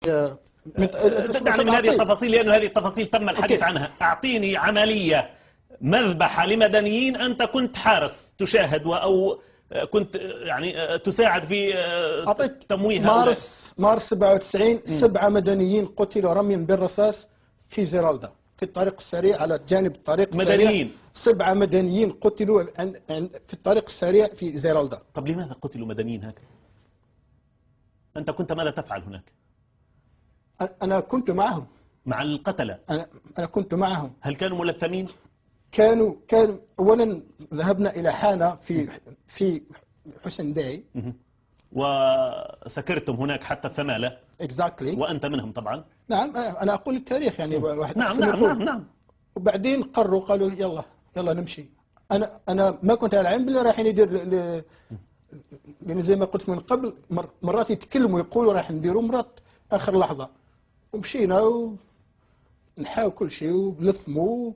تدعني من هذه التفاصيل لأن هذه التفاصيل تم الحديث عنها. أعطيني عملية مذبحة لمدنيين أنت كنت حارس تشاهد أو كنت يعني تساعد في تمويه مارس 97 7 مدنيين قتلوا رميا بالرصاص في زيرالدا في الطريق السريع على جانب الطريق السريع. مدنيين 7 مدنيين قتلوا في الطريق السريع في زيرالدا. طب لماذا قتلوا مدنيين هكذا؟ أنت كنت ماذا تفعل هناك؟ أنا كنت معهم مع القتلة. أنا كنت معهم. هل كانوا ملثمين؟ كانوا أولا ذهبنا إلى حانة في حسن داعي وسكرتم هناك حتى الثمالة. exactly. وأنت منهم طبعا. نعم أنا أقول التاريخ يعني واحد نعم. وبعدين قالوا يلا نمشي. أنا ما كنت على علم باللي رايحين يدير لأن زي ما قلت من قبل مرات يتكلموا يقولوا راح نديروا مرات آخر لحظة ومشينا ونحاول كل شيء ولثموا.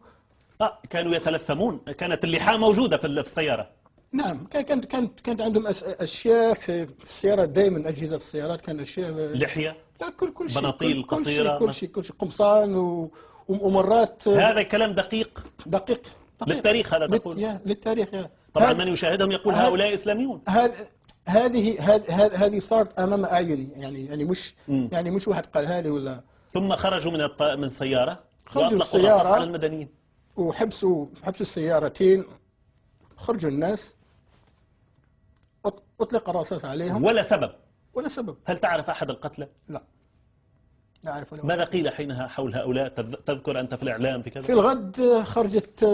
كانوا يتلثمون. كانت اللحاة موجودة في السيارة. نعم كانت عندهم أشياء في السيارات دائما. أجهزة في السيارات كان أشياء لحية. لا كل شيء. بناطيل قصيرة. كل شيء قمصان ومرات. هذا الكلام دقيق للتاريخ. هذا تقول للتاريخ طبعا من يشاهدهم يقول هؤلاء إسلاميون. هذه صارت أمام أعيني يعني مش واحد قالها لي ولا. ثم خرجوا من السيارة. خرجوا السيارة على المدنيين وحبسوا السيارتين. خرجوا الناس أطلق الرصاص عليهم ولا سبب. هل تعرف أحد القتلى؟ لا أعرف. ماذا قيل حينها حول هؤلاء؟ تذكر أنت في الإعلام في كذا؟ في الغد خرجت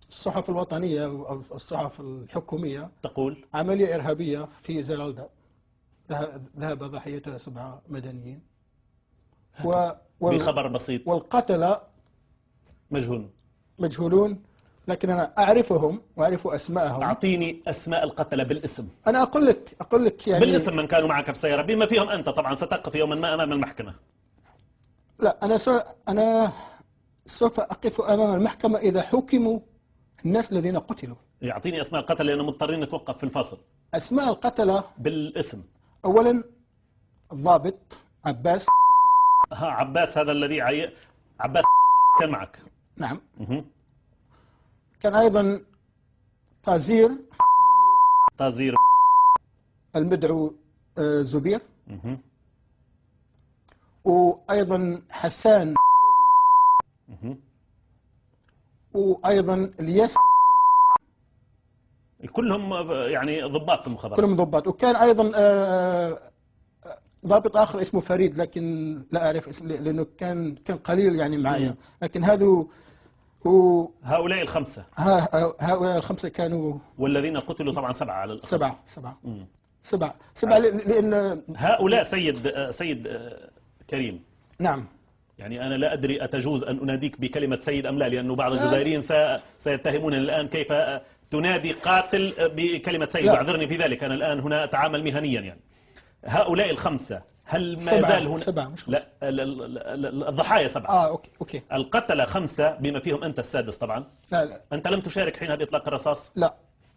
الصحف الوطنية أو الصحف الحكومية تقول عملية إرهابية في زيرالدا ذهب ضحيتها 7 مدنيين بخبر بسيط. والقتلة مجهولون لكن أنا أعرفهم وأعرف أسماءهم. أعطيني أسماء القتلة بالاسم. أنا أقول لك يعني بالاسم من كانوا معك في السيارة بما فيهم أنت طبعا ستقف يوما ما أمام المحكمة. لا أنا سوف أقف أمام المحكمة إذا حكموا الناس الذين قتلوا. يعطيني أسماء القتلة لأننا مضطرين نتوقف في الفاصل. أسماء القتلة بالاسم. أولا الضابط عباس. عباس هذا الذي عباس كان معك. نعم. كان أيضا طازير المدعو زبير. وأيضا حسان. وأيضا الياس. كلهم يعني ضباط في المخابرات. كلهم ضباط. وكان أيضا ضابط آخر اسمه فريد لكن لا أعرف اسمه لأنه كان قليل يعني معايا. لكن هؤلاء الخمسة. هؤلاء الخمسة كانوا. والذين قتلوا طبعا 7 على الأقل. 7 لأن هؤلاء سيد كريم. نعم. يعني أنا لا أدري أتجوز أن أناديك بكلمة سيد أم لا لأنه بعض الجزائريين سيتهمونني الآن كيف تنادي قاتل بكلمة سيد. واعذرني في ذلك أنا الآن هنا أتعامل مهنيا يعني. هؤلاء الخمسة هل ما زال هنا؟ 7 مش 5. لا الضحايا 7. أوكي. القتلة 5 بما فيهم أنت السادس طبعا. لا. أنت لم تشارك حين هذه إطلاق الرصاص؟ لا.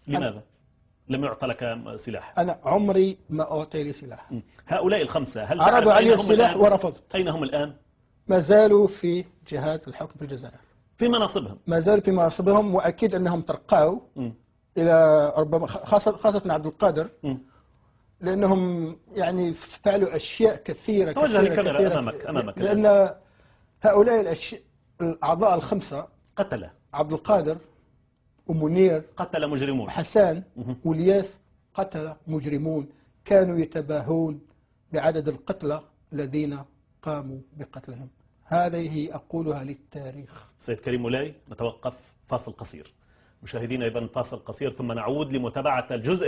لماذا؟ لم يعطى لك سلاح؟ أنا عمري ما أعطي لي سلاح. هؤلاء الخمسة هل عرضوا علي السلاح ورفضت. أين هم الآن؟ ما زالوا في جهاز الحكم في الجزائر. في مناصبهم؟ ما زالوا في مناصبهم وأكيد أنهم ترقوا إلى ربما خاصة عبد القادر. لأنهم يعني فعلوا أشياء كثيرة توجه الكاميرا أمامك لأن هؤلاء الأعضاء الخمسة قتلة عبد القادر ومنير قتل مجرمون وحسان والياس قتل مجرمون كانوا يتباهون بعدد القتلى الذين قاموا بقتلهم. هذه أقولها للتاريخ. سيد كريم مولاي نتوقف فاصل قصير. مشاهدينا إذن فاصل قصير ثم نعود لمتابعة الجزء